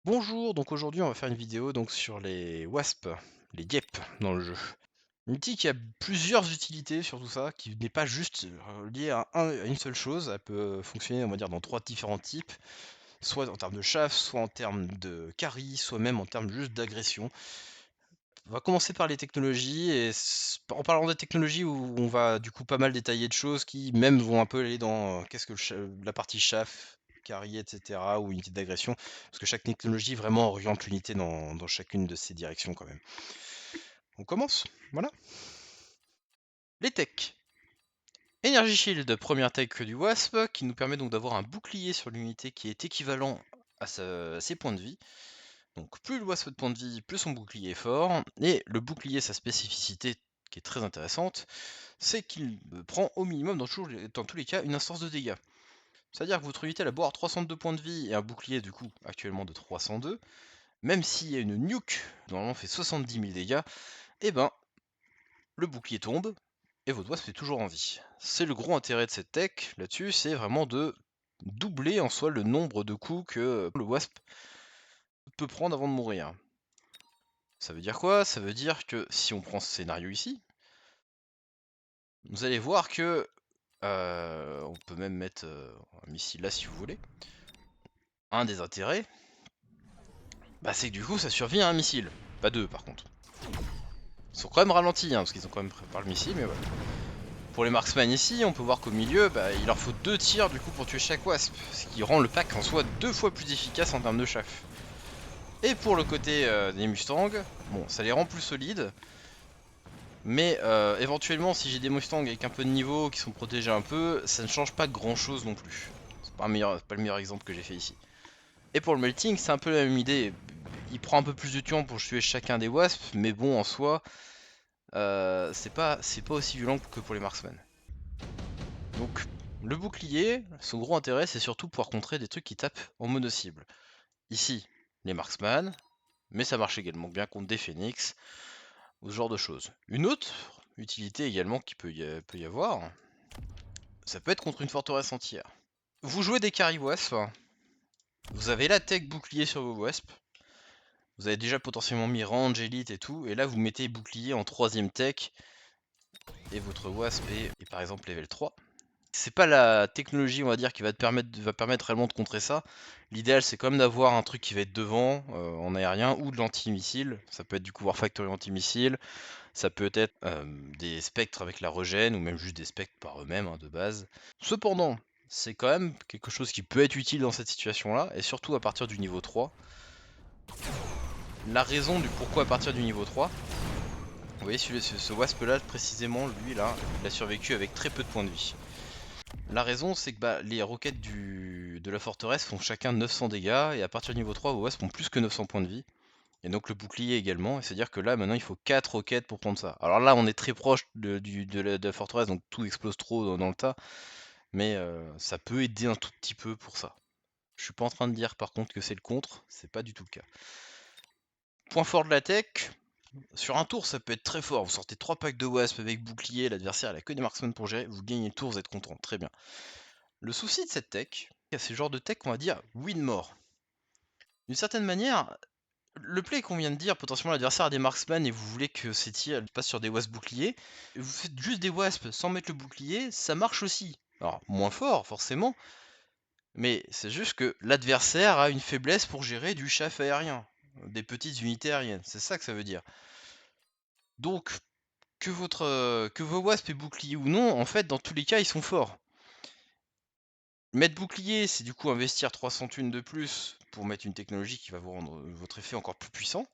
Bonjour, donc aujourd'hui on va faire une vidéo sur les wasps, les guêpes dans le jeu. Une outil qui a plusieurs utilités sur tout ça, qui n'est pas juste liée à une seule chose, elle peut fonctionner on va dire dans trois différents types, soit en termes de chaff, soit en termes de carry, soit même en termes juste d'agression. On va commencer par les technologies et en parlant des technologies où on va du coup pas mal détailler de choses qui même vont un peu aller dans qu'est-ce que la partie chaff, carry, etc. ou unité d'agression, parce que chaque technologie vraiment oriente l'unité dans chacune de ces directions quand même. On commence, voilà. Les techs. Energy Shield, première tech du Wasp, qui nous permet donc d'avoir un bouclier sur l'unité qui est équivalent à ses points de vie. Donc plus le Wasp a de points de vie, plus son bouclier est fort. Et le bouclier, sa spécificité qui est très intéressante, c'est qu'il prend au minimum dans tous les cas une instance de dégâts. C'est-à-dire que votre unité elle a beau avoir 302 points de vie et un bouclier du coup actuellement de 302, même s'il y a une nuke, normalement fait 70 000 dégâts, et ben le bouclier tombe et votre wasp est toujours en vie. C'est le gros intérêt de cette tech là-dessus, c'est vraiment de doubler en soi le nombre de coups que le wasp peut prendre avant de mourir. Ça veut dire quoi? Ça veut dire que si on prend ce scénario ici, vous allez voir que on peut même mettre un missile là si vous voulez. Un des intérêts, c'est que du coup ça survit à un missile. Pas deux par contre. Ils sont quand même ralentis, parce qu'ils ont quand même préparé le missile, mais voilà. Pour les marksman ici, on peut voir qu'au milieu, il leur faut 2 tirs du coup pour tuer chaque wasp, ce qui rend le pack en soi 2 fois plus efficace en termes de chaff. Et pour le côté des Mustangs, bon, ça les rend plus solides, mais éventuellement si j'ai des Mustangs avec un peu de niveau qui sont protégés un peu, ça ne change pas grand chose non plus. C'est pas le meilleur exemple que j'ai fait ici. Et pour le melting, c'est un peu la même idée. Il prend un peu plus de temps pour tuer chacun des wasps, mais bon en soi, c'est pas aussi violent que pour les marksman. Donc le bouclier, son gros intérêt c'est surtout pouvoir contrer des trucs qui tapent en mono-cible. Ici, les marksman, mais ça marche également bien contre des phoenix, ou ce genre de choses. Une autre utilité également qui peut y avoir, ça peut être contre une forteresse entière. Vous jouez des carry wasp, vous avez la tech bouclier sur vos wasps, vous avez déjà potentiellement mis range, elite et tout, et là vous mettez bouclier en troisième tech, et votre wasp est par exemple level 3. C'est pas la technologie, on va dire, qui va permettre réellement de contrer ça. L'idéal, c'est quand même d'avoir un truc qui va être devant, en aérien, ou de l'anti-missile. Ça peut être du coup War Factory anti-missile, ça peut être des spectres avec la régène, ou même juste des spectres par eux-mêmes, de base. Cependant, c'est quand même quelque chose qui peut être utile dans cette situation-là, et surtout à partir du niveau 3. La raison du pourquoi à partir du niveau 3, vous voyez, ce wasp-là, précisément, lui, là, il a survécu avec très peu de points de vie. La raison, c'est que les roquettes de la forteresse font chacun 900 dégâts, et à partir du niveau 3, vos wasps font plus que 900 points de vie. Et donc le bouclier également, et c'est-à-dire que là, maintenant, il faut 4 roquettes pour prendre ça. Alors là, on est très proche de la forteresse, donc tout explose trop dans le tas, mais ça peut aider un tout petit peu pour ça. Je suis pas en train de dire par contre que c'est le contre, c'est pas du tout le cas. Point fort de la tech, sur un tour, ça peut être très fort. Vous sortez 3 packs de wasp avec bouclier, l'adversaire il a que des marksmen pour gérer, vous gagnez le tour, vous êtes content, très bien. Le souci de cette tech, c'est le genre de tech qu'on va dire win more. D'une certaine manière, le play qu'on vient de dire, potentiellement l'adversaire a des marksman et vous voulez que ces tirs passent sur des wasps boucliers, et vous faites juste des wasps sans mettre le bouclier, ça marche aussi. Alors, moins fort, forcément, mais c'est juste que l'adversaire a une faiblesse pour gérer du chaff aérien, des petites unités aériennes, c'est ça que ça veut dire. Donc, que vos wasps aient bouclier ou non, en fait, dans tous les cas, ils sont forts. Mettre bouclier, c'est du coup investir 300 thunes de plus pour mettre une technologie qui va vous rendre votre effet encore plus puissant.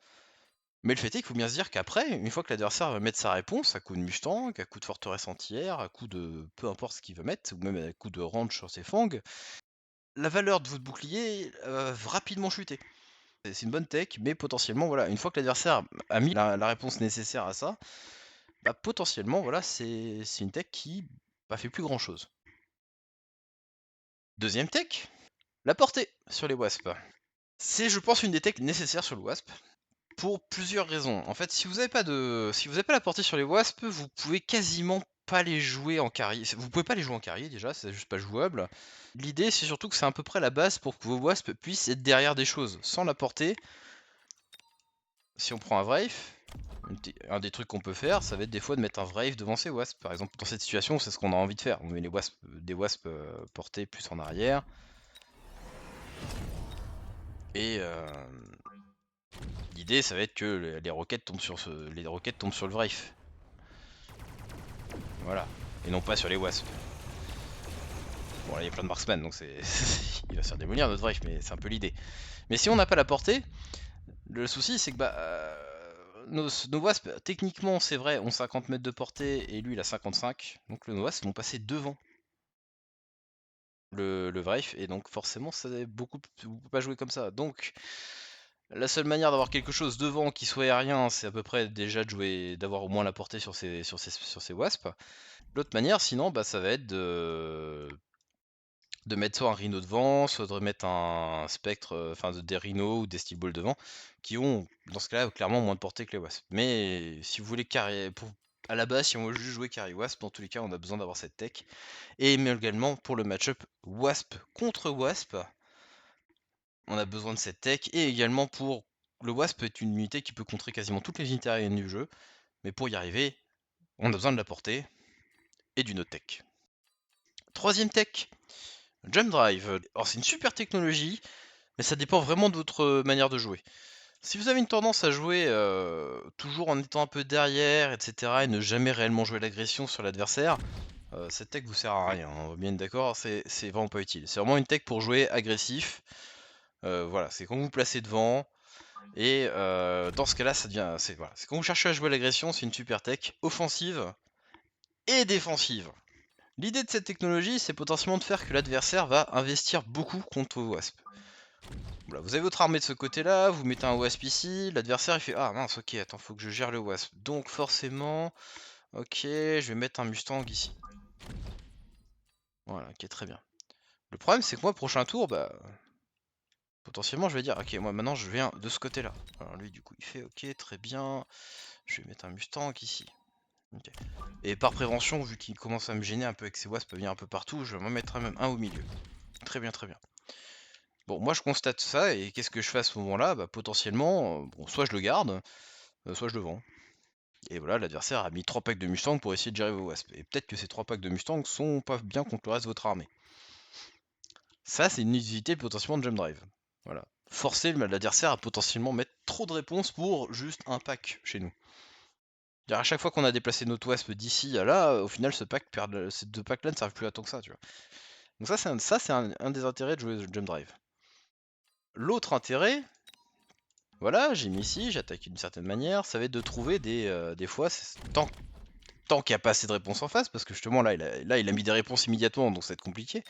Mais le fait est qu'il faut bien se dire qu'après, une fois que l'adversaire va mettre sa réponse, à coup de Mustang, à coup de forteresse entière, à coup de peu importe ce qu'il va mettre, ou même à coup de range sur ses fangs, la valeur de votre bouclier va rapidement chuter. C'est une bonne tech, mais potentiellement, voilà, une fois que l'adversaire a mis la réponse nécessaire à ça, potentiellement, voilà, c'est une tech qui fait plus grand chose. Deuxième tech, la portée sur les wasps. C'est, je pense, une des techs nécessaires sur le wasp, pour plusieurs raisons. En fait, si vous avez pas la portée sur les wasps, vous pouvez quasiment pas les jouer en carry. Vous pouvez pas les jouer en carry déjà, c'est juste pas jouable. L'idée c'est surtout que c'est à peu près la base pour que vos wasps puissent être derrière des choses sans la porter. Si on prend un Wraith, un des trucs qu'on peut faire, ça va être des fois de mettre un Wraith devant ses wasps. Par exemple, dans cette situation, c'est ce qu'on a envie de faire. On met des wasps portés plus en arrière. Et l'idée, ça va être que les roquettes tombent sur le Wraith. Voilà. Et non pas sur les wasps. Bon là il y a plein de marksman donc c'est il va se faire démolir notre Wraith, mais c'est un peu l'idée. Mais si on n'a pas la portée, le souci c'est que nos wasps techniquement c'est vrai ont 50 mètres de portée et lui il a 55. Donc nos wasps vont passer devant le Wraith et donc forcément ça beaucoup vous pouvez pas jouer comme ça. Donc la seule manière d'avoir quelque chose devant qui soit aérien, c'est à peu près déjà de jouer, d'avoir au moins la portée sur ces wasps. L'autre manière sinon ça va être de mettre soit un rhino devant, soit de remettre un spectre, enfin des rhinos ou des steel balls devant, qui ont, dans ce cas-là, clairement moins de portée que les wasps. Mais si vous voulez carry, à la base, si on veut juste jouer carry wasp, dans tous les cas, on a besoin d'avoir cette tech. Et mais également pour le match-up wasp contre wasp, on a besoin de cette tech. Et également pour le wasp est une unité qui peut contrer quasiment toutes les unités aériennes du jeu. Mais pour y arriver, on a besoin de la portée et d'une autre tech. Troisième tech, Jump Drive. Alors c'est une super technologie, mais ça dépend vraiment de votre manière de jouer. Si vous avez une tendance à jouer toujours en étant un peu derrière, etc., et ne jamais réellement jouer l'agression sur l'adversaire, cette tech vous sert à rien, on va bien être d'accord, c'est vraiment pas utile. C'est vraiment une tech pour jouer agressif. Voilà, c'est quand vous vous placez devant, et dans ce cas-là, ça devient. C'est voilà, quand vous cherchez à jouer l'agression, c'est une super tech offensive et défensive. L'idée de cette technologie, c'est potentiellement de faire que l'adversaire va investir beaucoup contre vos wasps. Voilà, vous avez votre armée de ce côté-là, vous mettez un wasp ici, l'adversaire il fait ah mince ok attends faut que je gère le wasp. Donc forcément, ok je vais mettre un Mustang ici. Voilà, ok très bien. Le problème c'est que moi prochain tour, potentiellement je vais dire ok moi maintenant je viens de ce côté-là. Alors lui du coup il fait ok très bien, je vais mettre un Mustang ici. Okay. Et par prévention, vu qu'il commence à me gêner un peu avec ses wasps, venir un peu partout, je vais m'en mettre même un au milieu. Très bien, très bien. Bon, moi je constate ça, et qu'est-ce que je fais à ce moment-là? Potentiellement, bon, soit je le garde, soit je le vends. Et voilà, l'adversaire a mis 3 packs de Mustang pour essayer de gérer vos wasps. Et peut-être que ces 3 packs de Mustang sont pas bien contre le reste de votre armée. Ça, c'est une utilité potentiellement de Jump Drive. Voilà. Forcer l'adversaire à potentiellement mettre trop de réponses pour juste un pack chez nous. À chaque fois qu'on a déplacé notre wasp d'ici à là, au final, ces 2 packs-là ne servent plus à tant que ça, tu vois. Donc ça, c'est un des intérêts de jouer Jump Drive. L'autre intérêt, voilà, j'ai mis ici, j'attaque d'une certaine manière, ça va être de trouver des fois, tant qu'il n'y a pas assez de réponses en face, parce que justement là il a mis des réponses immédiatement, donc ça va être compliqué,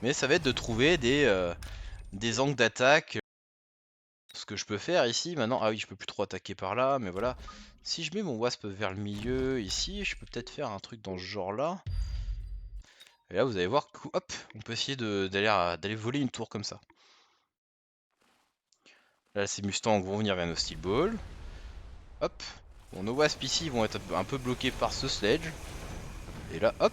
mais ça va être de trouver des angles d'attaque. Ce que je peux faire ici maintenant, ah oui je peux plus trop attaquer par là, mais voilà, si je mets mon wasp vers le milieu ici, je peux peut-être faire un truc dans ce genre là, et là vous allez voir, hop, on peut essayer d'aller voler une tour comme ça. Là ces Mustangs vont venir vers nos Steel Balls. Hop. Bon, nos wasps ici vont être un peu bloqués par ce sledge. Et là, hop.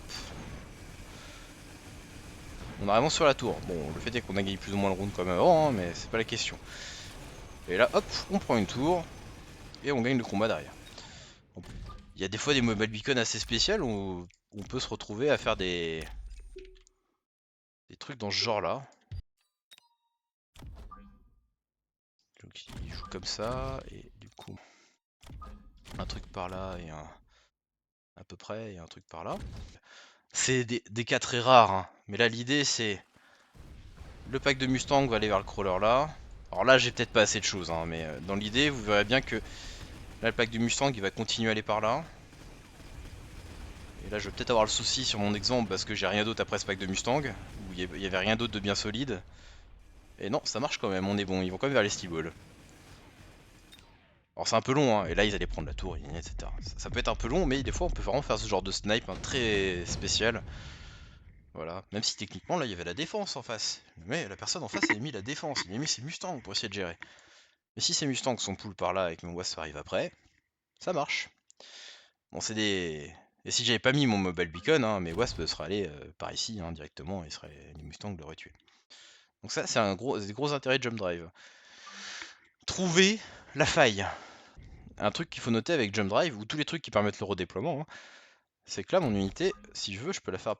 On arrive sur la tour. Bon, le fait est qu'on a gagné plus ou moins le round comme avant, hein, mais c'est pas la question. Et là, hop, on prend une tour. Et on gagne le combat derrière. Il y a des fois des mobile beacons assez spéciales où on peut se retrouver à faire des trucs dans ce genre là. Donc il joue comme ça, et du coup, un truc par là et un. À peu près, et un truc par là. C'est des cas très rares, hein. Mais là l'idée c'est. Le pack de Mustang va aller vers le crawler là. Alors là j'ai peut-être pas assez de choses, hein, mais dans l'idée vous verrez bien que là le pack du Mustang il va continuer à aller par là. Et là je vais peut-être avoir le souci sur mon exemple parce que j'ai rien d'autre après ce pack de Mustang, où il y avait rien d'autre de bien solide. Et non, ça marche quand même, on est bon, ils vont quand même vers les steel balls. Alors c'est un peu long, hein, et là ils allaient prendre la tour, etc. Ça peut être un peu long, mais des fois on peut vraiment faire ce genre de snipe, hein, très spécial. Voilà, même si techniquement là il y avait la défense en face. Mais la personne en face avait mis la défense, il a mis ses Mustangs pour essayer de gérer. Mais si ces Mustangs sont pull par là et que mon Wasp arrive après, ça marche. Bon, c'est des Et si j'avais pas mis mon mobile beacon, hein, mes wasps seraient allés par ici hein, directement, et les Mustangs l'auraient tué. Donc ça, c'est des gros intérêts de Jump Drive. Trouver la faille. Un truc qu'il faut noter avec Jump Drive, ou tous les trucs qui permettent le redéploiement, hein, c'est que là, mon unité, si je veux, je peux la faire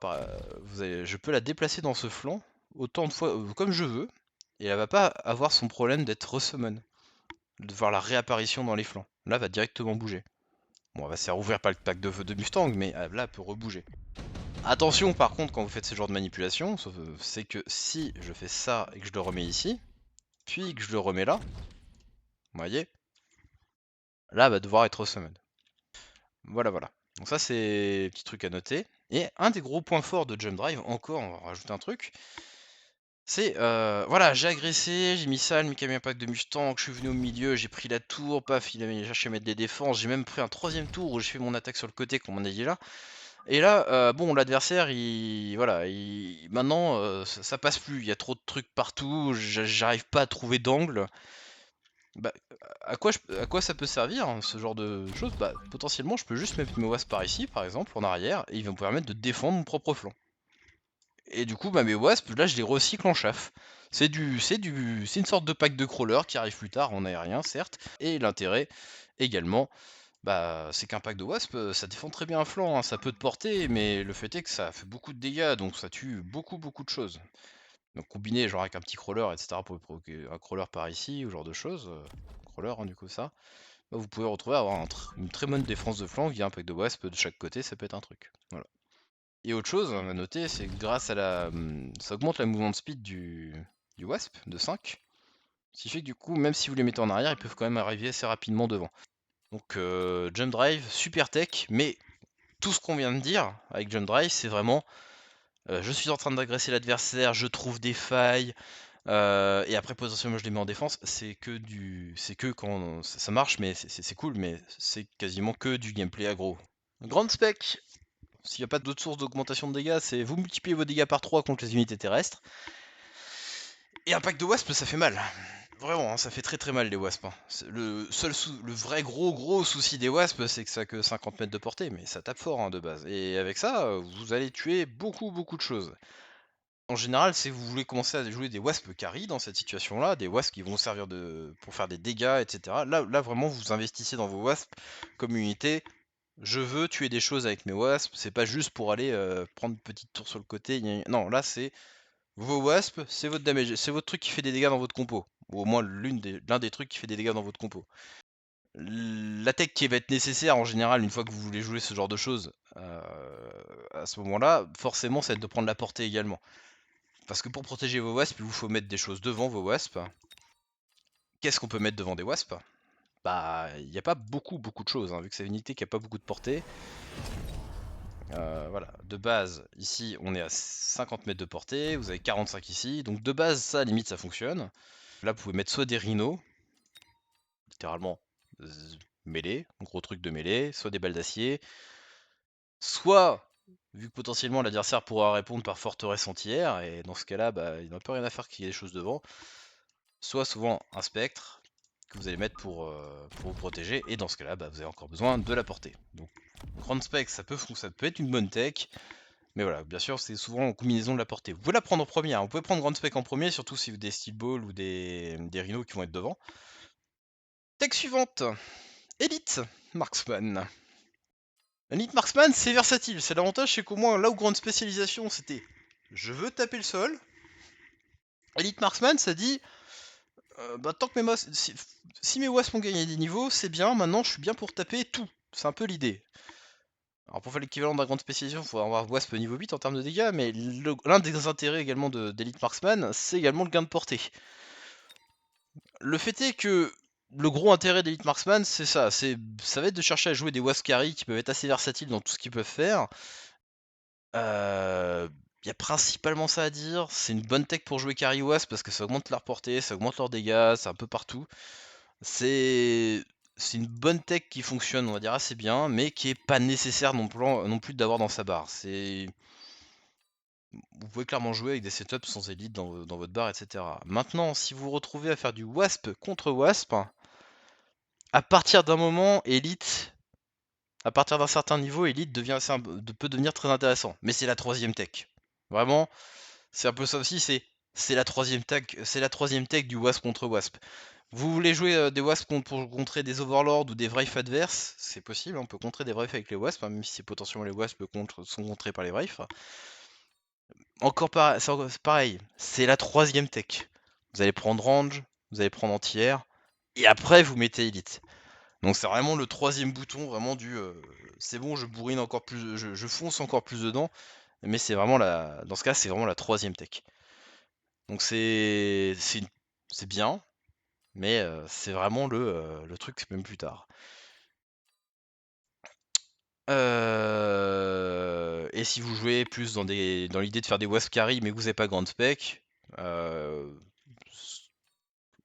je peux la déplacer dans ce flanc autant de fois comme je veux, et elle va pas avoir son problème d'être resummon, de voir la réapparition dans les flancs. Là, elle va directement bouger. Bon, elle va se faire ouvrir par le pack de Mustang, mais là, elle peut rebouger. Attention, par contre, quand vous faites ce genre de manipulation, c'est que si je fais ça et que je le remets ici, puis que je le remets là, vous voyez, là, elle va devoir être resummon. Voilà, voilà. Donc ça, c'est petit truc à noter. Et un des gros points forts de Jump Drive, encore, on va rajouter un truc, c'est, voilà, j'ai agressé, j'ai mis ça, mis camion pack de Mustang, je suis venu au milieu, j'ai pris la tour, paf, il avait cherché à mettre des défenses, j'ai même pris un troisième tour où j'ai fait mon attaque sur le côté, comme on a dit là. Et là, bon, l'adversaire, voilà, maintenant, ça passe plus, il y a trop de trucs partout, j'arrive pas à trouver d'angle. Bah, à quoi ça peut servir, hein, ce genre de choses? Bah, potentiellement, je peux juste mettre mes wasps par ici, par exemple, en arrière, et ils vont me permettre de défendre mon propre flanc. Et du coup, bah, mes wasps, là, je les recycle en chaff. C'est une sorte de pack de crawler qui arrive plus tard en aérien, certes. Et l'intérêt, également, bah, c'est qu'un pack de wasp, ça défend très bien un flanc, hein, ça peut te porter, mais le fait est que ça fait beaucoup de dégâts, donc ça tue beaucoup, beaucoup de choses. Donc combiné genre avec un petit crawler, etc., pour provoquer un crawler par ici, ou genre de choses, crawler, hein, du coup ça, bah, vous pouvez retrouver avoir une très bonne défense de flanc via un pack de wasp de chaque côté, ça peut être un truc. Voilà. Et autre chose à noter, c'est que grâce à ça augmente la mouvement de speed du wasp de 5, ce qui fait que du coup, même si vous les mettez en arrière, ils peuvent quand même arriver assez rapidement devant. Donc Jump Drive, super tech, mais tout ce qu'on vient de dire avec Jump Drive, c'est vraiment je suis en train d'agresser l'adversaire, je trouve des failles, et après potentiellement je les mets en défense, c'est que quand ça marche, mais c'est cool, mais c'est quasiment que du gameplay aggro. Grande spec, s'il n'y a pas d'autres sources d'augmentation de dégâts, c'est vous multipliez vos dégâts par 3 contre les unités terrestres. Et un pack de wasp, ça fait mal. Vraiment, hein, ça fait très très mal les wasps. Hein. Le vrai gros souci des wasps, c'est que ça a que 50 mètres de portée, mais ça tape fort hein, de base. Et avec ça, vous allez tuer beaucoup de choses. En général, si vous voulez commencer à jouer des wasps carry dans cette situation-là, des wasps qui vont servir pour faire des dégâts, etc. Là vraiment, vous investissez dans vos wasps comme unité. Je veux tuer des choses avec mes wasps, c'est pas juste pour aller prendre une petite tour sur le côté. Non, là c'est vos wasps, c'est votre damage, c'est votre truc qui fait des dégâts dans votre compo. Ou au moins l'un des trucs qui fait des dégâts dans votre compo. La tech qui va être nécessaire en général une fois que vous voulez jouer ce genre de choses, à ce moment-là, forcément, ça va être de prendre la portée également. Parce que pour protéger vos wasps, il vous faut mettre des choses devant vos wasps. Qu'est-ce qu'on peut mettre devant des wasps? Bah, il n'y a pas beaucoup de choses, hein, vu que c'est une unité qui a pas beaucoup de portée. Voilà, de base, ici on est à 50 mètres de portée, vous avez 45 ici, donc de base ça limite ça fonctionne. Là vous pouvez mettre soit des rhinos, littéralement mêlée, gros truc de mêlée, soit des balles d'acier, soit, vu que potentiellement l'adversaire pourra répondre par forteresse entière, et dans ce cas-là, bah, il n'a pas rien à faire qu'il y ait des choses devant, soit souvent un spectre que vous allez mettre pour vous protéger, et dans ce cas-là, bah, vous avez encore besoin de la portée. Donc, grande spec, ça peut être une bonne tech, mais voilà, bien sûr, c'est souvent en combinaison de la portée. Vous pouvez la prendre en première, vous pouvez prendre grande spec en premier, surtout si vous avez des steel balls ou des rhinos qui vont être devant. Tech suivante, Elite Marksman. Elite Marksman, c'est versatile. C'est l'avantage, c'est qu'au moins, là où grande spécialisation, c'était je veux taper le sol. Elite Marksman, ça dit bah, tant que si mes wasps ont gagné des niveaux, c'est bien. Maintenant, je suis bien pour taper tout. C'est un peu l'idée. Alors, pour faire l'équivalent d'un grande spécialisation, il faut avoir wasp niveau 8 en termes de dégâts, mais l'un des intérêts également d'Elite Marksman, c'est également le gain de portée. Le fait est que le gros intérêt d'Elite Marksman, c'est ça. Ça va être de chercher à jouer des wasp carry qui peuvent être assez versatiles dans tout ce qu'ils peuvent faire. Il y a principalement ça à dire. C'est une bonne tech pour jouer carry wasp parce que ça augmente leur portée, ça augmente leurs dégâts, c'est un peu partout. C'est une bonne tech qui fonctionne, on va dire, assez bien, mais qui est pas nécessaire non plus d'avoir dans sa barre. Vous pouvez clairement jouer avec des setups sans élite dans votre barre, etc. Maintenant, si vous vous retrouvez à faire du wasp contre wasp, à partir d'un moment, élite, À partir d'un certain niveau, Elite peut devenir très intéressant. Mais c'est la troisième tech. Vraiment, c'est un peu ça aussi, c'est la troisième tech du Wasp contre Wasp. Vous voulez jouer des Wasps pour contrer des Overlords ou des Wraiths adverses, c'est possible, on peut contrer des Wraiths avec les Wasps, hein, même si potentiellement les Wasps sont contrés par les Wraiths. C'est pareil, c'est la troisième tech. Vous allez prendre range, vous allez prendre anti-air, et après vous mettez Elite. Donc c'est vraiment le troisième bouton, vraiment c'est bon, je bourrine encore plus, je fonce encore plus dedans, mais c'est vraiment dans ce cas, c'est vraiment la troisième tech. Donc c'est bien, mais c'est vraiment le truc, c'est même plus tard. Et si vous jouez plus dans l'idée de faire des wasp carry, mais que vous n'avez pas grande spec,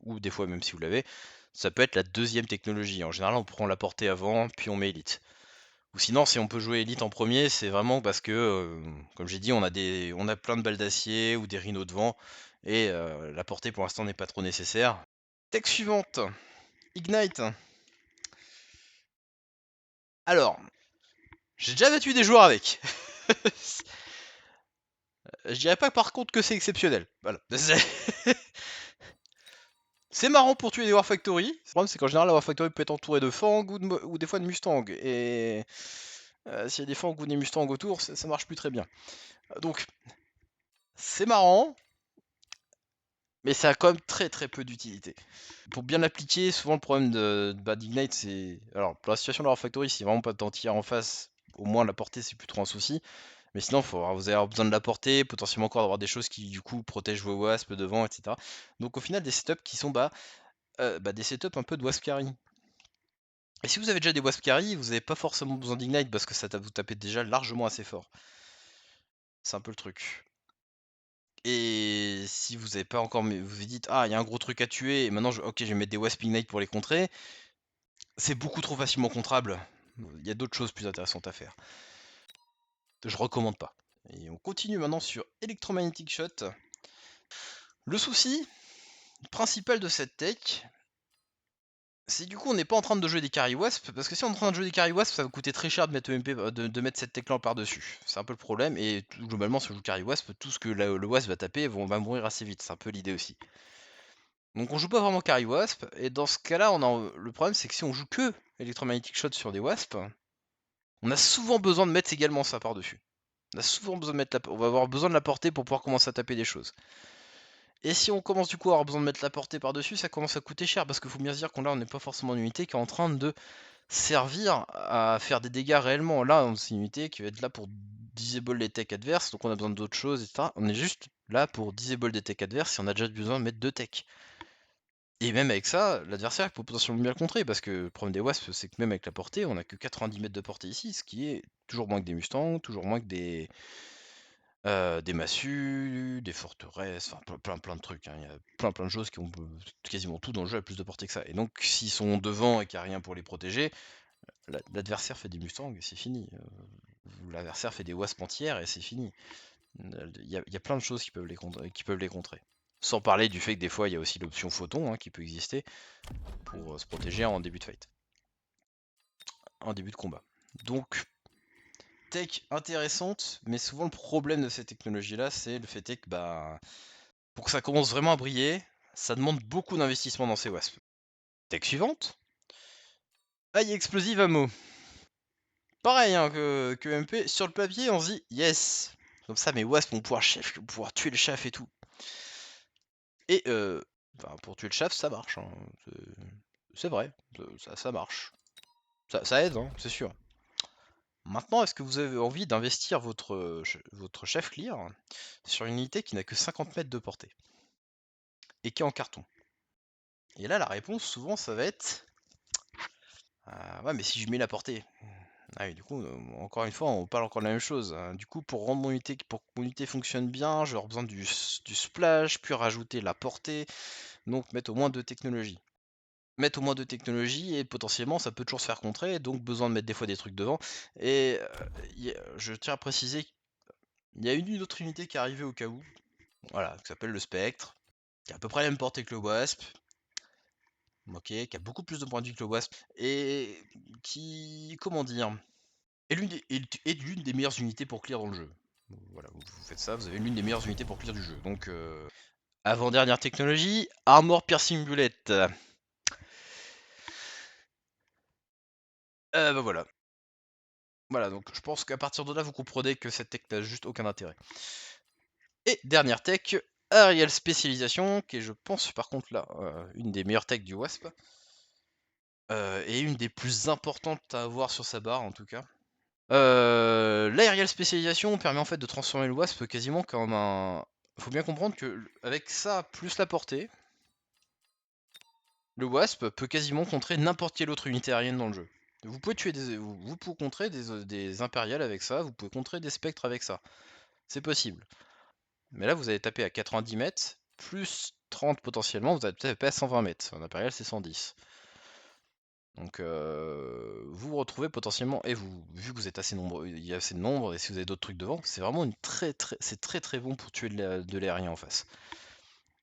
ou des fois même si vous l'avez, ça peut être la deuxième technologie. En général, on prend la portée avant, puis on met Elite. Ou sinon, si on peut jouer Elite en premier, c'est vraiment parce que, comme j'ai dit, on a plein de balles d'acier ou des rhinos devant, et la portée pour l'instant n'est pas trop nécessaire. Tech suivante, Ignite. Alors, j'ai déjà battu des joueurs avec. Je dirais pas par contre que c'est exceptionnel. Voilà. C'est marrant pour tuer des War Factory. Le problème, c'est qu'en général, la War Factory peut être entourée de Fang ou des fois de Mustang. Et s'il y a des Fang ou des Mustang autour, ça marche plus très bien. Donc, c'est marrant, mais ça a quand même très très peu d'utilité. Pour bien l'appliquer, souvent le problème de Bad Ignite, c'est. Alors, pour la situation de la War Factory, si vraiment pas de tir en face, au moins la portée, c'est plus trop un souci. Mais sinon, vous allez avoir besoin de la portée, potentiellement encore d'avoir des choses qui du coup protègent vos wasps devant, etc. Donc au final, des setups qui sont des setups un peu de wasp carry. Et si vous avez déjà des wasp carry, vous n'avez pas forcément besoin d'ignite parce que vous tapez déjà largement assez fort. C'est un peu le truc. Et si vous n'avez pas encore, mais vous vous dites, ah, il y a un gros truc à tuer, et maintenant, ok, je vais mettre des wasp ignite pour les contrer, c'est beaucoup trop facilement contrable. Il y a d'autres choses plus intéressantes à faire. Je recommande pas. Et on continue maintenant sur Electromagnetic Shot. Le souci principal de cette tech, c'est du coup on n'est pas en train de jouer des carry wasp, parce que si on est en train de jouer des carry wasp, ça va coûter très cher de mettre, de mettre cette tech là par dessus. C'est un peu le problème, et globalement si on joue carry wasp, tout ce que le wasp va taper va mourir assez vite, c'est un peu l'idée aussi. Donc on joue pas vraiment carry wasp, et dans ce cas là, le problème c'est que si on joue que Electromagnetic Shot sur des wasps, on a souvent besoin de mettre également ça par dessus. On a souvent besoin de on va avoir besoin de la portée pour pouvoir commencer à taper des choses. Et si on commence du coup à avoir besoin de mettre la portée par-dessus, ça commence à coûter cher, parce qu'il faut bien se dire qu'on là on n'est pas forcément une unité qui est en train de servir à faire des dégâts réellement. Là, c'est une unité qui va être là pour disable les techs adverses, donc on a besoin d'autres choses, etc. On est juste là pour disable des techs adverses si on a déjà besoin de mettre 2 techs. Et même avec ça, l'adversaire peut potentiellement bien le contrer, parce que le problème des wasps, c'est que même avec la portée, on a que 90 mètres de portée ici, ce qui est toujours moins que des mustangs, toujours moins que des massues, des forteresses, enfin plein de trucs, hein. Il y a plein de choses qui ont quasiment tout dans le jeu a plus de portée que ça. Et donc s'ils sont devant et qu'il n'y a rien pour les protéger, l'adversaire fait des mustangs et c'est fini. L'adversaire fait des wasps entières et c'est fini. Il y a plein de choses qui peuvent les contrer. Sans parler du fait que des fois il y a aussi l'option photon, hein, qui peut exister pour se protéger en début de fight. En début de combat. Donc tech intéressante, mais souvent le problème de cette technologie là, c'est le fait que pour que ça commence vraiment à briller, ça demande beaucoup d'investissement dans ces wasps. Tech suivante. Aïe explosive ammo. Pareil hein, que MP, sur le papier on se dit yes. Comme ça mes wasps vont pouvoir tuer le chef et tout. Et pour tuer le chef ça marche. Hein. C'est vrai, ça marche. Ça aide, hein, c'est sûr. Maintenant, est-ce que vous avez envie d'investir votre chef clear sur une unité qui n'a que 50 mètres de portée et qui est en carton? Et là, la réponse, souvent, ça va être ouais, mais si je mets la portée. Ah oui, du coup, encore une fois, on parle encore de la même chose, hein. Du coup, pour que mon unité fonctionne bien, je vais avoir besoin du splash, puis rajouter la portée, donc mettre au moins 2 technologies. Mettre au moins 2 technologies et potentiellement ça peut toujours se faire contrer, donc besoin de mettre des fois des trucs devant. Et je tiens à préciser qu'il y a une autre unité qui est arrivée au cas où, voilà, qui s'appelle le Spectre, qui a à peu près la même portée que le Wasp, ok, qui a beaucoup plus de points de vie que le Wasp, et qui, comment dire, Et l'une des meilleures unités pour clear dans le jeu. Voilà, vous faites ça, vous avez l'une des meilleures unités pour clear du jeu. Donc, avant-dernière technologie, Armor Piercing Bullet. Bah voilà. Voilà, donc je pense qu'à partir de là, vous comprenez que cette tech n'a juste aucun intérêt. Et dernière tech, Aerial Spécialisation, qui est, je pense, par contre, là, une des meilleures techs du WASP. Et une des plus importantes à avoir sur sa barre, en tout cas. L'aérial spécialisation permet en fait de transformer le Wasp quasiment comme un... Faut bien comprendre que avec ça, plus la portée, le Wasp peut quasiment contrer n'importe quelle autre unité aérienne dans le jeu. Vous pouvez tuer vous pouvez contrer des impériales avec ça, vous pouvez contrer des spectres avec ça. C'est possible. Mais là, vous allez taper à 90 mètres, plus 30 potentiellement, vous allez taper à 120 mètres. Un impérial, c'est 110. Donc vous vous retrouvez potentiellement, et vous, vu que vous êtes assez nombreux, il y a assez de nombre, et si vous avez d'autres trucs devant, c'est vraiment c'est très très bon pour tuer de l'aérien en face.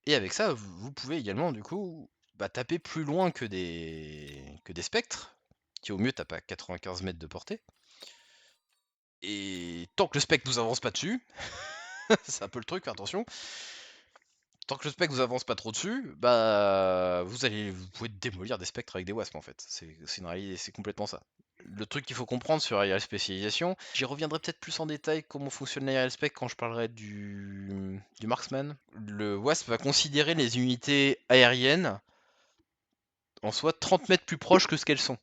Et avec ça, vous pouvez également du coup taper plus loin que des spectres, qui au mieux tapent à 95 mètres de portée. Et tant que le spectre vous avance pas dessus, c'est un peu le truc, attention. Tant que le spectre vous avance pas trop dessus, vous pouvez démolir des spectres avec des wasps en fait. C'est une réalité, c'est complètement ça. Le truc qu'il faut comprendre sur ARL spécialisation, j'y reviendrai peut-être plus en détail comment fonctionne l'ARL spec quand je parlerai du marksman. Le wasp va considérer les unités aériennes en soit 30 mètres plus proches que ce qu'elles sont.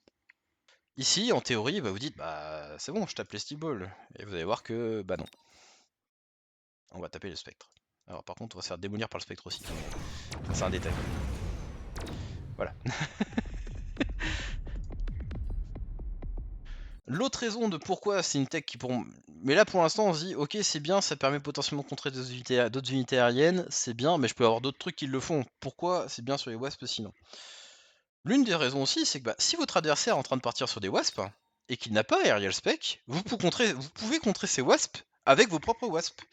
Ici, en théorie, vous dites c'est bon, je tape les steel balls. Et vous allez voir que non. On va taper le spectre. Alors par contre, on va se faire démolir par le spectre aussi. C'est un détail. Voilà. L'autre raison de pourquoi c'est une tech qui pour... Mais là pour l'instant on se dit ok c'est bien, ça permet potentiellement de contrer d'autres unités aériennes, c'est bien, mais je peux avoir d'autres trucs qui le font. Pourquoi c'est bien sur les wasps sinon? L'une des raisons aussi c'est que si votre adversaire est en train de partir sur des wasps, et qu'il n'a pas aerial spec, vous pouvez contrer ces wasps avec vos propres wasps.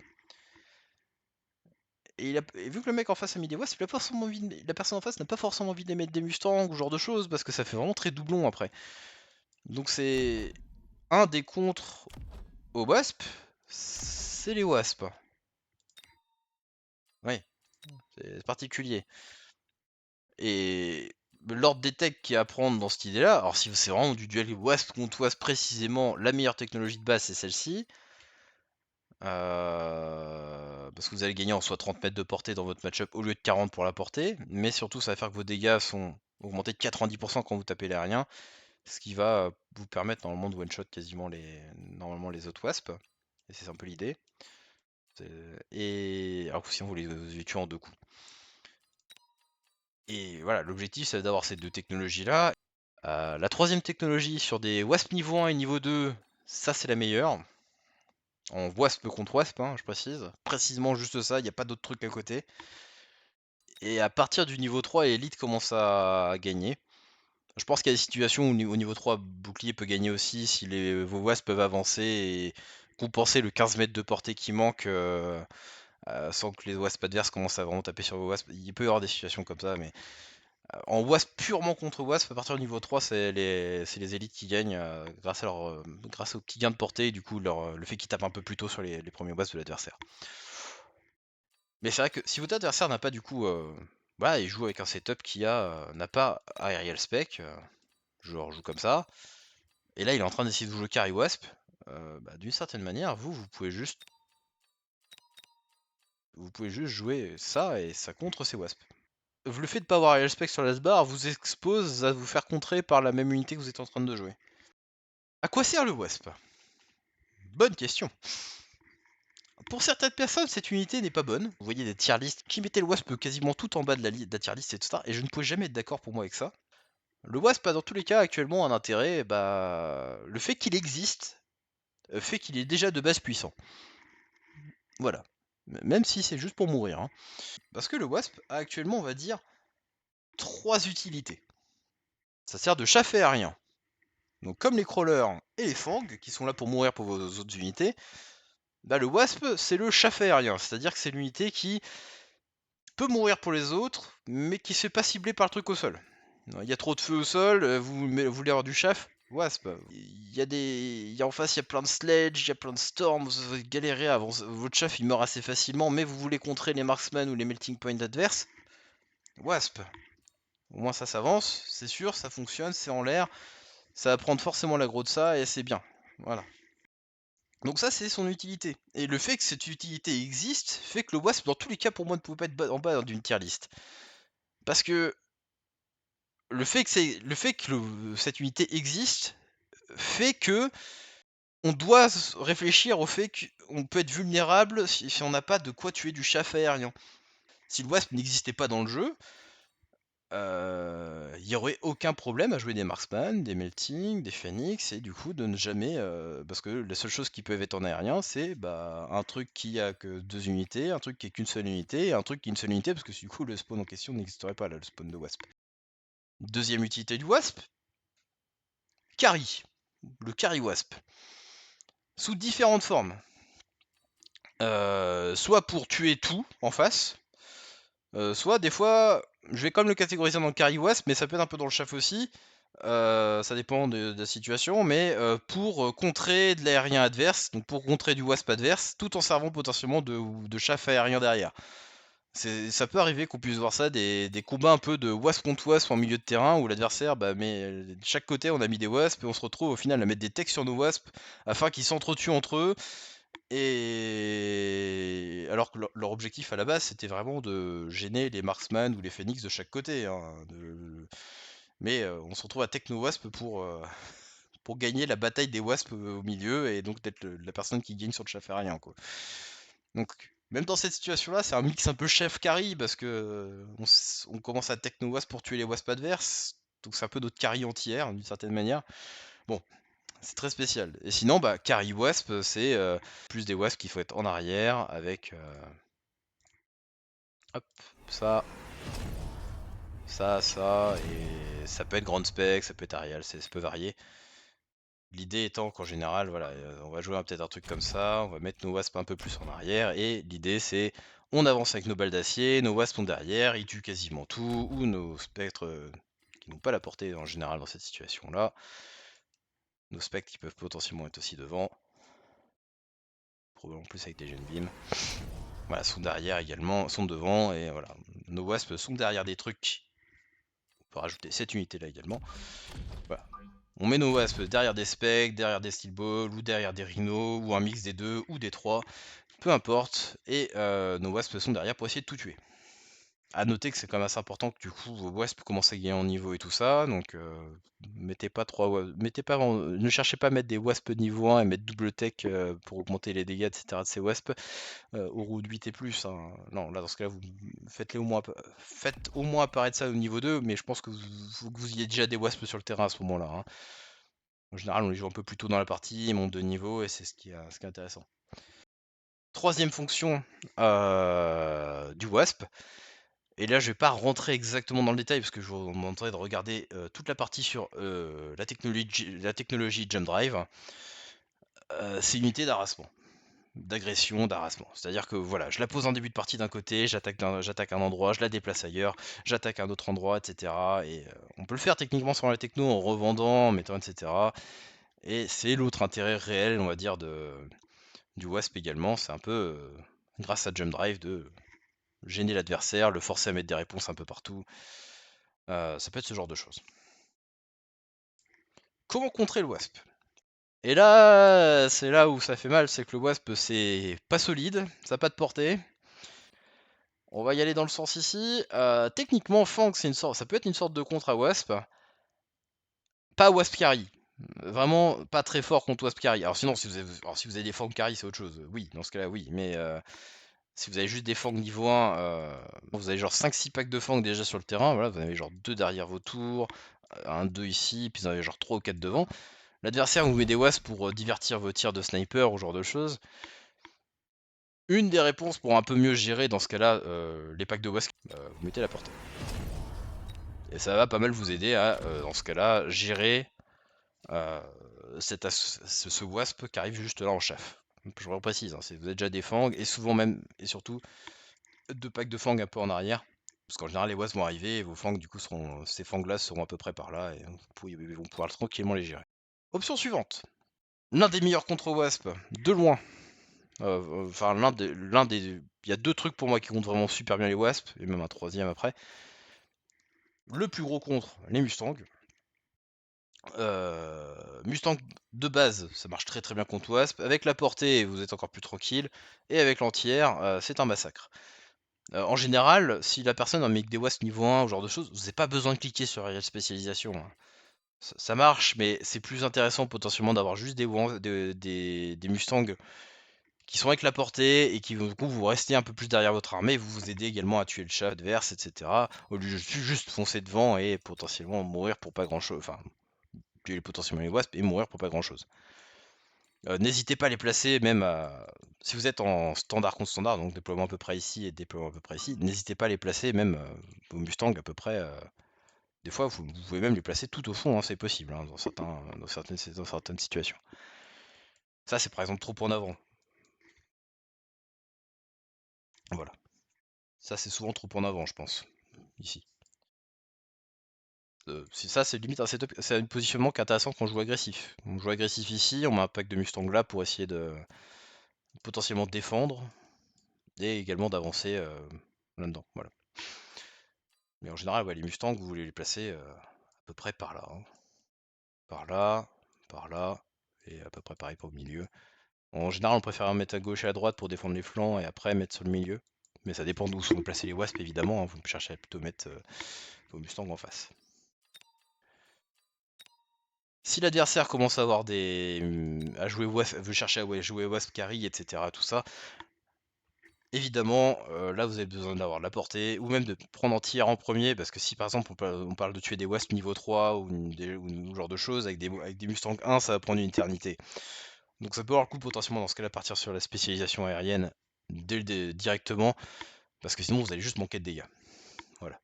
Et vu que le mec en face a mis des wasps, la personne en face n'a pas forcément envie de mettre des mustangs ou ce genre de choses, parce que ça fait vraiment très doublon après. Donc c'est un des contres aux wasps, c'est les wasps. Oui, c'est particulier. Et l'ordre des techs qui est à prendre dans cette idée-là, alors si c'est vraiment du duel wasp contre wasp précisément, la meilleure technologie de base c'est celle-ci. Parce que vous allez gagner en soit 30 mètres de portée dans votre match-up au lieu de 40 pour la portée, mais surtout ça va faire que vos dégâts sont augmentés de 90% quand vous tapez l'aérien, ce qui va vous permettre normalement de one-shot quasiment normalement les autres wasps, et c'est un peu l'idée. Et alors que sinon vous les tuez en 2 coups. Et voilà, l'objectif c'est d'avoir ces deux technologies-là. La troisième technologie sur des wasp niveau 1 et niveau 2, ça c'est la meilleure. En wasp contre wasp, je précise. Précisément juste ça, il n'y a pas d'autres trucs à côté. Et à partir du niveau 3, Elite commence à gagner. Je pense qu'il y a des situations où au niveau 3, bouclier peut gagner aussi si vos wasps peuvent avancer et compenser le 15 mètres de portée qui manque sans que les wasps adverses commencent à vraiment taper sur vos wasps. Il peut y avoir des situations comme ça, mais en wasp purement contre wasp, à partir du niveau 3, c'est les élites qui gagnent grâce au petit gain de portée et du coup le fait qu'ils tapent un peu plus tôt sur les premiers wasps de l'adversaire. Mais c'est vrai que si votre adversaire n'a pas du coup... il joue avec un setup qui n'a pas aerial spec, genre joue comme ça, et là il est en train d'essayer de vous jouer carry wasp, d'une certaine manière, vous pouvez juste jouer ça et ça contre ces wasps. Le fait de pas avoir aerial spec sur la bar vous expose à vous faire contrer par la même unité que vous êtes en train de jouer. À quoi sert le wasp? Bonne question. Pour certaines personnes, cette unité n'est pas bonne. Vous voyez des tier lists qui mettaient le wasp quasiment tout en bas de la tier list, etc. Et je ne pouvais jamais être d'accord pour moi avec ça. Le wasp a dans tous les cas actuellement un intérêt, le fait qu'il existe fait qu'il est déjà de base puissant. Voilà. Même si c'est juste pour mourir. Parce que le wasp a actuellement, on va dire, 3 utilités. Ça sert de chaff aérien. Donc comme les crawlers et les fangs, qui sont là pour mourir pour vos autres unités, le wasp c'est le chaff aérien. C'est-à-dire que c'est l'unité qui peut mourir pour les autres, mais qui se fait pas cibler par le truc au sol. Il y a trop de feu au sol, vous voulez avoir du chaff, Wasp, en face, il y a plein de sledge, il y a plein de storms, vous allez galérer avant. Votre chef il meurt assez facilement, mais vous voulez contrer les marksman ou les melting points adverses. Wasp. Au moins ça s'avance, c'est sûr, ça fonctionne, c'est en l'air. Ça va prendre forcément l'aggro de ça et c'est bien. Voilà. Donc ça c'est son utilité. Et le fait que cette utilité existe fait que le Wasp dans tous les cas pour moi ne pouvait pas être en bas d'une tier list. Parce que cette unité existe fait que on doit réfléchir au fait qu'on peut être vulnérable si on n'a pas de quoi tuer du chaff aérien. Si le Wasp n'existait pas dans le jeu, il n'y aurait aucun problème à jouer des Marksman, des Melting, des Phoenix, et du coup de ne jamais... parce que la seule chose qui peuvent être en aérien, c'est un truc qui a que 2 unités, un truc qui est qu'une seule unité, et un truc qui est une seule unité, parce que du coup le spawn en question n'existerait pas là, le spawn de Wasp. Deuxième utilité du Wasp, Carry. Le Carry Wasp. Sous différentes formes. Soit pour tuer tout en face, soit des fois, je vais quand même le catégoriser dans le carry wasp, mais ça peut être un peu dans le chaff aussi. Ça dépend de la situation, mais pour contrer de l'aérien adverse, donc pour contrer du wasp adverse, tout en servant potentiellement de chaff aérien derrière. Ça peut arriver qu'on puisse voir ça, des combats un peu de wasp contre wasp en milieu de terrain, où l'adversaire, mais de chaque côté on a mis des wasps, et on se retrouve au final à mettre des techs sur nos wasps, afin qu'ils s'entretuent entre eux, et alors que leur objectif à la base, c'était vraiment de gêner les marksman ou les phoenix de chaque côté, hein, mais on se retrouve à Techno Wasp pour gagner la bataille des wasps au milieu et donc d'être la personne qui gagne sur le chaff aérien, quoi. Donc même dans cette situation-là, c'est un mix un peu chef carry parce que on commence à Techno Wasp pour tuer les wasps adverses, donc c'est un peu notre carry anti-air d'une certaine manière. Bon, c'est très spécial. Et sinon, carry wasp, c'est plus des wasps qu'il faut être en arrière avec hop, ça, ça, et ça peut être grand spec, ça peut être Arial, ça peut varier. L'idée étant qu'en général, voilà, on va jouer peut-être un truc comme ça, on va mettre nos wasps un peu plus en arrière, et l'idée c'est on avance avec nos balles d'acier, nos wasps sont derrière, ils tuent quasiment tout, ou nos spectres qui n'ont pas la portée en général dans cette situation-là. Nos spectres qui peuvent potentiellement être aussi devant. Probablement plus avec des jeunes beams. Voilà, sont derrière également, sont devant, et voilà. Nos wasps sont derrière des trucs. On peut rajouter cette unité là également. Voilà. On met nos wasps derrière des specs, derrière des steel balls, ou derrière des rhinos, ou un mix des deux, ou des trois. Peu importe. Et nos wasps sont derrière pour essayer de tout tuer. A noter que c'est quand même assez important que du coup vos wasps commencent à gagner en niveau et tout ça, donc mettez pas ne cherchez pas à mettre des wasps niveau 1 et mettre double tech pour augmenter les dégâts etc de ces wasps au roue de 8 et plus, hein. Non, là dans ce cas là vous faites au moins apparaître ça au niveau 2, mais je pense que vous ayez déjà des wasps sur le terrain à ce moment là, hein. En général on les joue un peu plus tôt dans la partie, ils montent de niveau et c'est ce qui est intéressant. Troisième fonction du wasp. Et là, je vais pas rentrer exactement dans le détail parce que je vous demanderai de regarder toute la partie sur la technologie Jump Drive. C'est une unité d'harassement, d'agression, d'harassement. C'est-à-dire que voilà, je la pose en début de partie d'un côté, j'attaque un endroit, je la déplace ailleurs, j'attaque un autre endroit, etc. Et on peut le faire techniquement sur la techno en revendant, en mettant, etc. Et c'est l'autre intérêt réel, on va dire, du Wasp également. C'est un peu grâce à Jump Drive de gêner l'adversaire, le forcer à mettre des réponses un peu partout. Ça peut être ce genre de choses. Comment contrer le Wasp? Et là, c'est là où ça fait mal, c'est que le Wasp, c'est pas solide, ça n'a pas de portée. On va y aller dans le sens ici. Techniquement, Fang, ça peut être une sorte de contre à Wasp. Pas Wasp Carry. Vraiment pas très fort contre Wasp Carry. Alors sinon, si vous avez des Fang Carry, c'est autre chose. Oui, dans ce cas-là, oui. Mais si vous avez juste des Fang niveau 1, vous avez genre 5-6 packs de Fang déjà sur le terrain. Voilà, vous en avez genre 2 derrière vos tours, un 2 ici, puis vous en avez genre 3 ou 4 devant. L'adversaire vous met des wasps pour divertir vos tirs de sniper ou ce genre de choses. Une des réponses pour un peu mieux gérer dans ce cas-là les packs de wasps, vous mettez la portée. Et ça va pas mal vous aider à, dans ce cas-là, gérer ce wasp qui arrive juste là en chaff. Je reprécise, hein, vous avez déjà des fangs et souvent même, et surtout, 2 packs de fangs un peu en arrière. Parce qu'en général, les wasps vont arriver et vos fangs, du coup, ces fangs-là seront à peu près par là et ils vont pouvoir tranquillement les gérer. Option suivante. L'un des meilleurs contre Wasp, de loin. Enfin, il y a deux trucs pour moi qui comptent vraiment super bien les Wasp, et même un troisième après. Le plus gros contre, les Mustangs. Mustang de base, ça marche très très bien contre Wasp. Avec la portée, vous êtes encore plus tranquille. Et avec l'entière, c'est un massacre. En général, si la personne a des Wasp niveau 1 ou genre de choses, vous n'avez pas besoin de cliquer sur la spécialisation, hein. Ça marche, mais c'est plus intéressant potentiellement d'avoir juste des Mustangs qui sont avec la portée et qui du coup vous restez un peu plus derrière votre armée, vous vous aidez également à tuer le chat adverse, etc. Au lieu de juste foncer devant et potentiellement mourir pour pas grand chose. Enfin, tuer potentiellement les wasps et mourir pour pas grand chose. N'hésitez pas à les placer, même si vous êtes en standard contre standard, donc déploiement à peu près ici et déploiement à peu près ici, n'hésitez pas à les placer, même vos Mustangs à peu près. Des fois, vous pouvez même les placer tout au fond, hein, c'est possible, hein, dans certaines situations. Ça, c'est par exemple trop en avant. Voilà. Ça, c'est souvent trop en avant, je pense, ici. Ça, c'est limite c'est un positionnement qui est intéressant quand on joue agressif. On joue agressif ici, on met un pack de Mustang là pour essayer de potentiellement défendre et également d'avancer là-dedans. Voilà. Mais en général, ouais, les Mustangs, vous voulez les placer à peu près par là, hein. Par là, par là, et à peu près pareil pour le milieu. En général, on préfère mettre à gauche et à droite pour défendre les flancs et après mettre sur le milieu. Mais ça dépend d'où sont placés les wasps, évidemment, hein. Vous cherchez à plutôt mettre vos Mustangs en face. Si l'adversaire commence à avoir à jouer wasp, veut chercher à jouer wasp carry, etc., tout ça, évidemment, là vous avez besoin d'avoir la portée, ou même de prendre en tir en premier, parce que si par exemple on parle de tuer des wasps niveau 3 ou ce genre de choses, avec des Mustang 1, ça va prendre une éternité. Donc ça peut avoir le coup potentiellement dans ce cas-là partir sur la spécialisation aérienne directement, parce que sinon vous allez juste manquer de dégâts. Voilà.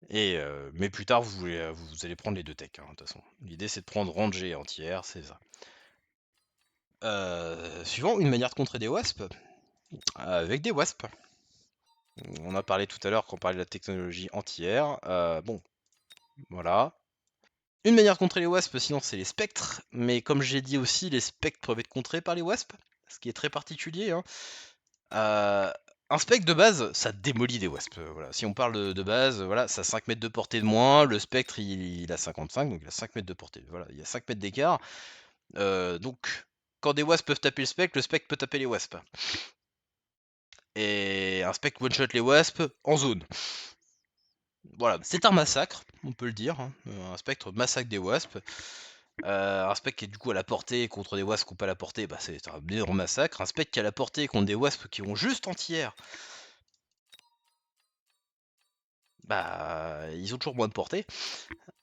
Mais plus tard vous allez prendre les deux techs, hein, de toute façon. L'idée c'est de prendre rangée entière, c'est ça. Suivant, une manière de contrer des wasps, avec des wasps. On a parlé tout à l'heure quand on parlait de la technologie anti-air. Bon, voilà. Une manière de contrer les wasps, sinon, c'est les spectres. Mais comme j'ai dit aussi, les spectres peuvent être contrés par les wasps, ce qui est très particulier, hein. Euh, un spectre de base, ça démolit des wasps. Voilà. Si on parle de base, voilà, ça a 5 mètres de portée de moins. Le spectre, il a 55, donc il a 5 mètres de portée. Voilà, il y a 5 mètres d'écart. Donc, quand des wasps peuvent taper le spectre peut taper les wasps. Et un spectre one-shot les wasps en zone. Voilà, c'est un massacre, on peut le dire, hein. Un spectre massacre des wasps. Un spectre qui est du coup à la portée contre des wasps qui n'ont pas la portée, bah c'est un énorme massacre. Un spectre qui a la portée contre des wasps qui ont juste entière, bah ils ont toujours moins de portée.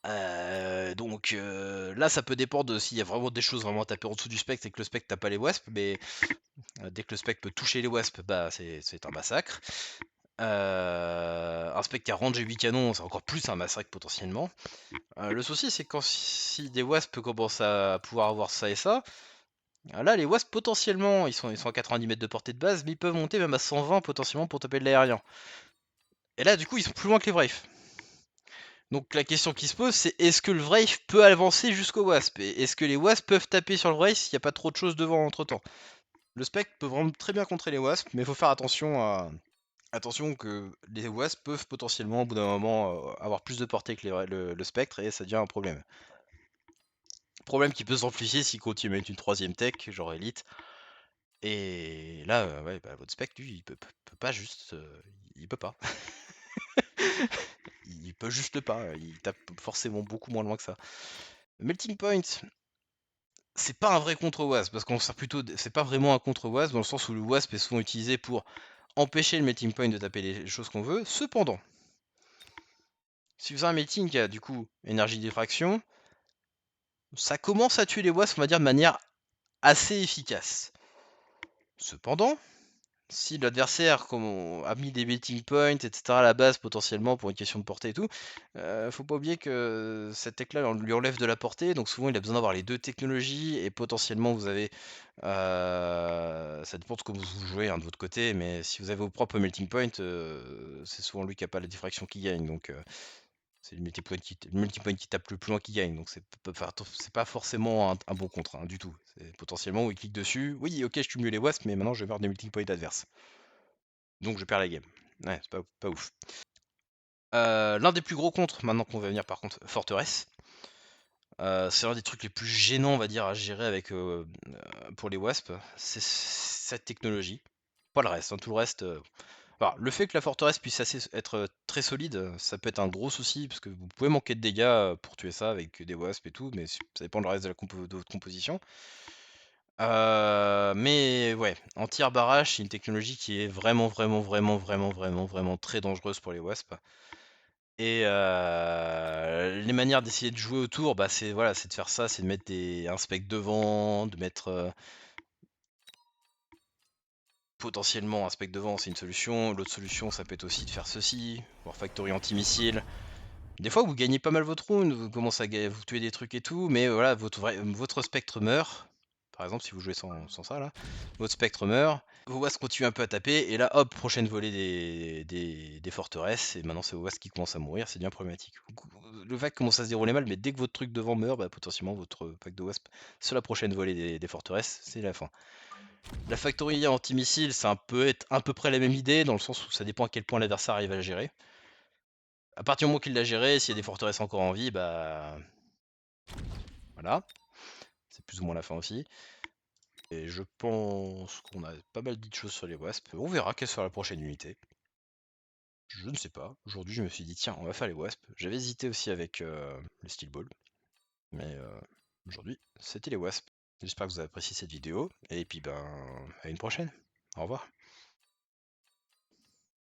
Donc là ça peut dépendre de s'il y a vraiment des choses vraiment à taper en dessous du spectre et que le spectre tape pas les wasps, mais dès que le spectre peut toucher les wasps, bah c'est un massacre. Un spectre qui a rangé 8 canons, c'est encore plus un massacre potentiellement. Le souci, c'est quand si des wasps commencent à pouvoir avoir ça et ça, là, les wasps, potentiellement, ils sont à 90 mètres de portée de base, mais ils peuvent monter même à 120 potentiellement pour taper de l'aérien. Et là, du coup, ils sont plus loin que les Wraiths. Donc la question qui se pose, c'est est-ce que le Wraith peut avancer jusqu'au wasp? Et est-ce que les wasps peuvent taper sur le Wraith s'il n'y a pas trop de choses devant entre-temps? Le spectre peut vraiment très bien contrer les wasps, mais il faut faire attention que les wasps peuvent potentiellement, au bout d'un moment, avoir plus de portée que le spectre, et ça devient un problème. Problème qui peut s'amplifier s'il continue à mettre une troisième tech, genre Elite. Et là, ouais, bah, votre spec, lui, il peut pas juste. Il peut pas. Il peut juste pas. Il tape forcément beaucoup moins loin que ça. Melting Point, c'est pas un vrai contre-wasp, parce qu'on sert plutôt. C'est pas vraiment un contre-wasp, dans le sens où le wasp est souvent utilisé pour empêcher le melting point de taper les choses qu'on veut. Cependant, si vous avez un melting qui a du coup énergie diffraction, ça commence à tuer les wasps, on va dire, de manière assez efficace. Cependant, si l'adversaire a mis des betting points, etc. à la base potentiellement pour une question de portée et tout, faut pas oublier que cette tech là lui enlève de la portée, donc souvent il a besoin d'avoir les deux technologies et potentiellement vous avez, ça dépend de comment vous jouez, hein, de votre côté, mais si vous avez vos propres melting points, c'est souvent lui qui a pas la diffraction qui gagne, donc C'est le multipoint qui tape le plus loin qui gagne, donc c'est pas forcément un bon contre du tout. Potentiellement, où il clique dessus, oui, ok, je tue mieux les wasps, mais maintenant je vais voir des multipoints adverses. Donc je perds la game. Ouais, c'est pas ouf. L'un des plus gros contres, maintenant qu'on va venir par contre, forteresse. C'est l'un des trucs les plus gênants, on va dire, à gérer avec pour les wasps, c'est cette technologie. Pas le reste, tout le reste. Alors, le fait que la forteresse puisse être très solide, ça peut être un gros souci, parce que vous pouvez manquer de dégâts pour tuer ça avec des wasps et tout, mais ça dépend du reste de votre composition. Mais ouais, anti-barrage, c'est une technologie qui est vraiment très dangereuse pour les wasps. Et les manières d'essayer de jouer autour, bah c'est voilà, c'est de faire ça, c'est de mettre un spec devant, de mettre potentiellement un spec devant, c'est une solution. L'autre solution, ça peut être aussi de faire ceci, War Factory anti-missile. Des fois, vous gagnez pas mal votre round, vous commencez à vous tuer des trucs et tout, mais voilà, votre spectre meurt. Par exemple, si vous jouez sans ça, là, votre spectre meurt. Vos wasps continuent un peu à taper, et là, hop, prochaine volée des forteresses, et maintenant c'est vos wasps qui commencent à mourir, c'est bien problématique. Le vague commence à se dérouler mal, mais dès que votre truc devant meurt, bah, potentiellement votre pack de wasps sur la prochaine volée des forteresses, c'est la fin. La factory anti-missile, c'est un peu être à peu près la même idée, dans le sens où ça dépend à quel point l'adversaire arrive à la gérer. À partir du moment qu'il l'a géré, s'il y a des forteresses encore en vie, bah voilà, c'est plus ou moins la fin aussi. Et je pense qu'on a pas mal dit de choses sur les wasps. On verra quelle sera la prochaine unité. Je ne sais pas. Aujourd'hui, je me suis dit, tiens, on va faire les wasps. J'avais hésité aussi avec le steel ball. Mais aujourd'hui, c'était les wasps. J'espère que vous avez apprécié cette vidéo. Et puis, ben, à une prochaine. Au revoir.